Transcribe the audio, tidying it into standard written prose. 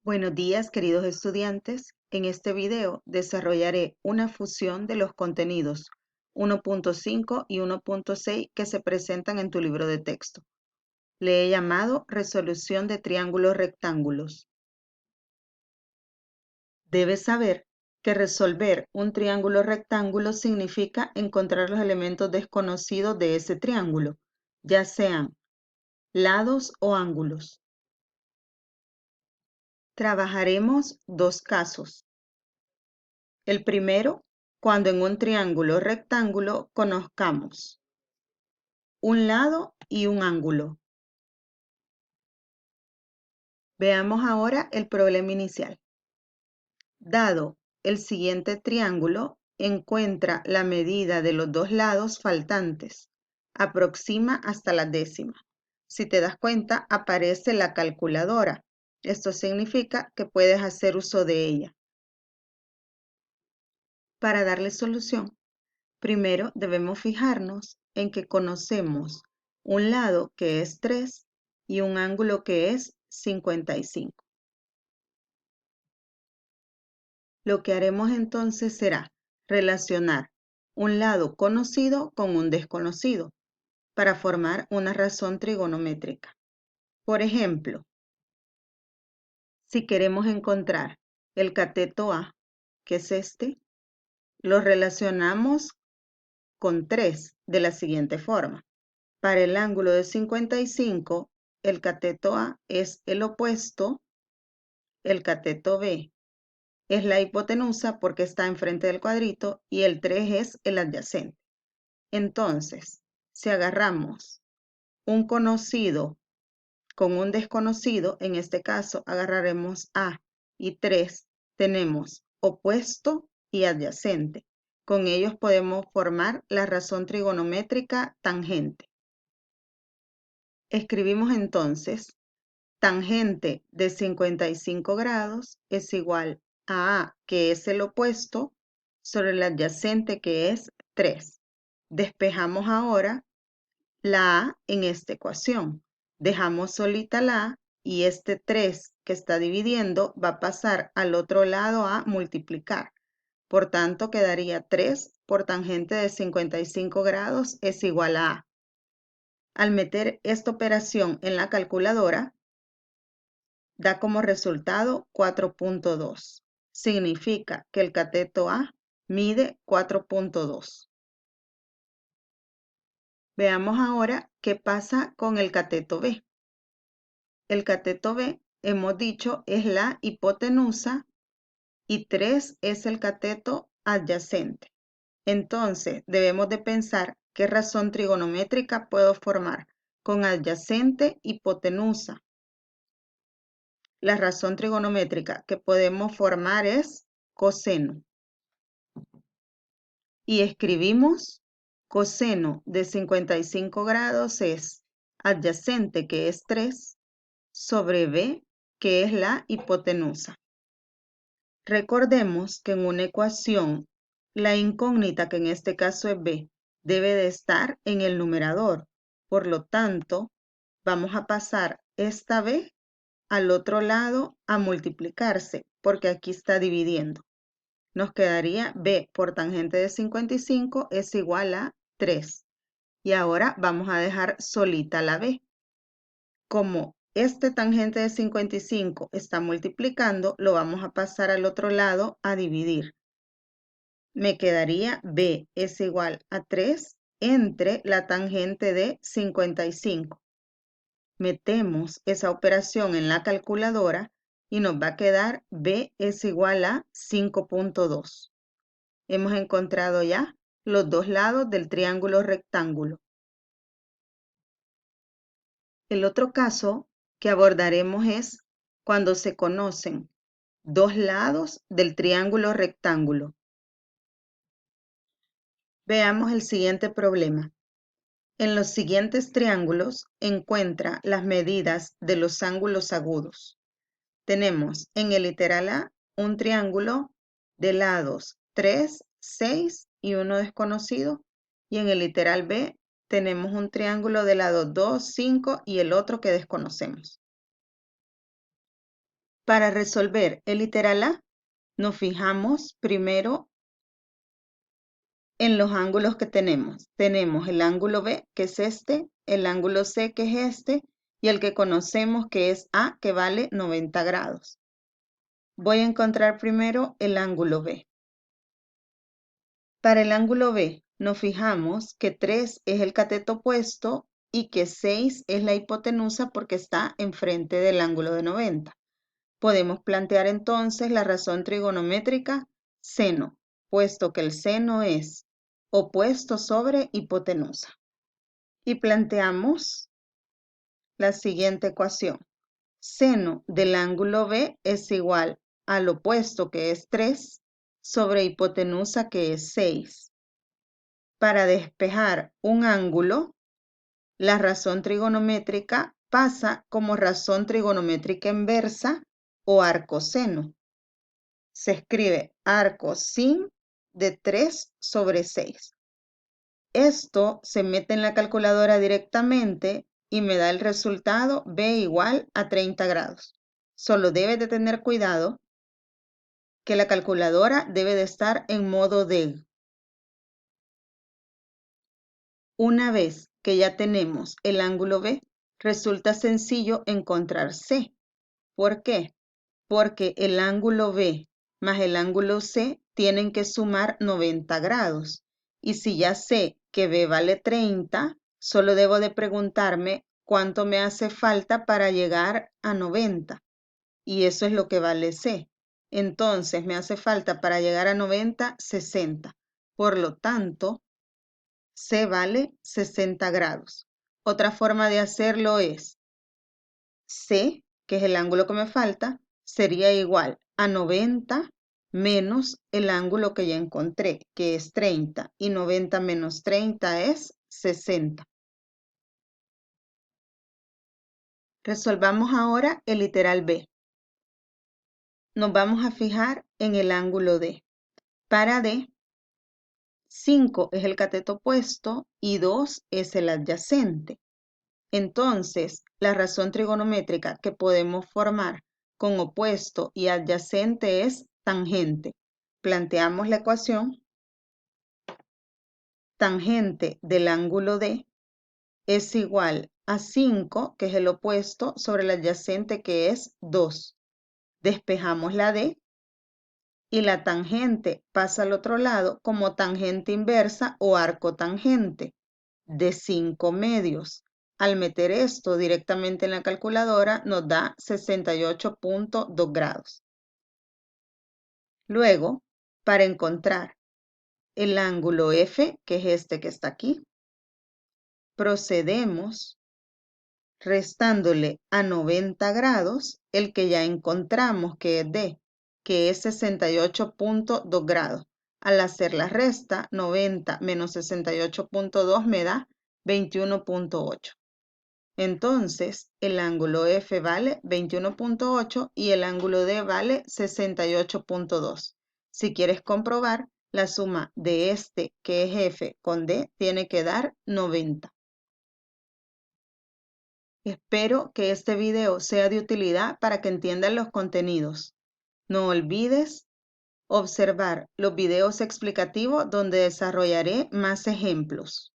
Buenos días, queridos estudiantes. En este video desarrollaré una fusión de los contenidos 1.5 y 1.6 que se presentan en tu libro de texto. Le he llamado resolución de triángulos rectángulos. Debes saber que resolver un triángulo rectángulo significa encontrar los elementos desconocidos de ese triángulo, ya sean lados o ángulos. Trabajaremos dos casos. El primero, cuando en un triángulo rectángulo conozcamos un lado y un ángulo. Veamos ahora el problema inicial. Dado el siguiente triángulo, encuentra la medida de los dos lados faltantes. Aproxima hasta la décima. Si te das cuenta, aparece la calculadora. Esto significa que puedes hacer uso de ella. Para darle solución, primero debemos fijarnos en que conocemos un lado que es 3 y un ángulo que es 55. Lo que haremos entonces será relacionar un lado conocido con un desconocido para formar una razón trigonométrica. Por ejemplo, si queremos encontrar el cateto A, que es este, lo relacionamos con 3 de la siguiente forma. Para el ángulo de 55, el cateto A es el opuesto, el cateto B es la hipotenusa porque está enfrente del cuadrito y el 3 es el adyacente. Entonces, si agarramos un conocido con un desconocido, en este caso agarraremos A y 3, tenemos opuesto y adyacente. Con ellos podemos formar la razón trigonométrica tangente. Escribimos entonces, tangente de 55 grados es igual a A, que es el opuesto, sobre el adyacente, que es 3. Despejamos ahora la A en esta ecuación. Dejamos solita la A y este 3 que está dividiendo va a pasar al otro lado a multiplicar. Por tanto, quedaría 3 por tangente de 55 grados es igual a A. Al meter esta operación en la calculadora, da como resultado 4.2. Significa que el cateto A mide 4.2. Veamos ahora qué pasa con el cateto B. El cateto B, hemos dicho, es la hipotenusa y 3 es el cateto adyacente. Entonces, debemos de pensar qué razón trigonométrica puedo formar con adyacente hipotenusa. La razón trigonométrica que podemos formar es coseno. Y escribimos coseno de 55 grados es adyacente, que es 3, sobre B, que es la hipotenusa. Recordemos que en una ecuación, la incógnita, que en este caso es B, debe de estar en el numerador. Por lo tanto, vamos a pasar esta B al otro lado a multiplicarse, porque aquí está dividiendo. Nos quedaría B por tangente de 55 es igual a 3. Y ahora vamos a dejar solita la B. Como este tangente de 55 está multiplicando, lo vamos a pasar al otro lado a dividir. Me quedaría B es igual a 3 entre la tangente de 55. Metemos esa operación en la calculadora y nos va a quedar B es igual a 5.2. Hemos encontrado ya los dos lados del triángulo rectángulo. El otro caso que abordaremos es cuando se conocen dos lados del triángulo rectángulo. Veamos el siguiente problema. En los siguientes triángulos encuentra las medidas de los ángulos agudos. Tenemos en el literal A un triángulo de lados 3, 6 y uno desconocido. Y en el literal B tenemos un triángulo de lados 2, 5 y el otro que desconocemos. Para resolver el literal A, nos fijamos primero en los ángulos que tenemos. Tenemos el ángulo B, que es este, el ángulo C, que es este, y el que conocemos, que es A, que vale 90 grados. Voy a encontrar primero el ángulo B. Para el ángulo B, nos fijamos que 3 es el cateto opuesto y que 6 es la hipotenusa porque está enfrente del ángulo de 90. Podemos plantear entonces la razón trigonométrica seno, puesto que el seno es opuesto sobre hipotenusa. Y planteamos la siguiente ecuación. Seno del ángulo B es igual al opuesto, que es 3, sobre hipotenusa, que es 6. Para despejar un ángulo, la razón trigonométrica pasa como razón trigonométrica inversa o arcoseno. Se escribe arcosín de 3 sobre 6. Esto se mete en la calculadora directamente y me da el resultado B igual a 30 grados. Solo debes de tener cuidado que la calculadora debe de estar en modo DEG. Una vez que ya tenemos el ángulo B, resulta sencillo encontrar C. ¿Por qué? Porque el ángulo B más el ángulo C tienen que sumar 90 grados. Y si ya sé que B vale 30, solo debo de preguntarme cuánto me hace falta para llegar a 90. Y eso es lo que vale C. Entonces me hace falta para llegar a 90, 60. Por lo tanto, C vale 60 grados. Otra forma de hacerlo es C, que es el ángulo que me falta, sería igual a 90 menos el ángulo que ya encontré, que es 30. Y 90 menos 30 es 60. Resolvamos ahora el literal B. Nos vamos a fijar en el ángulo D. Para D, 5 es el cateto opuesto y 2 es el adyacente. Entonces, la razón trigonométrica que podemos formar con opuesto y adyacente es tangente. Planteamos la ecuación. Tangente del ángulo D es igual a 5, que es el opuesto, sobre el adyacente, que es 2. Despejamos la D y la tangente pasa al otro lado como tangente inversa o arco tangente de 5 medios. Al meter esto directamente en la calculadora nos da 68.2 grados. Luego, para encontrar el ángulo F, que es este que está aquí, procedemos restándole a 90 grados el que ya encontramos, que es D, que es 68.2 grados. Al hacer la resta, 90 menos 68.2 me da 21.8. Entonces, el ángulo F vale 21.8 y el ángulo D vale 68.2. Si quieres comprobar, la suma de este, que es F, con D, tiene que dar 90. Espero que este video sea de utilidad para que entiendan los contenidos. No olvides observar los videos explicativos donde desarrollaré más ejemplos.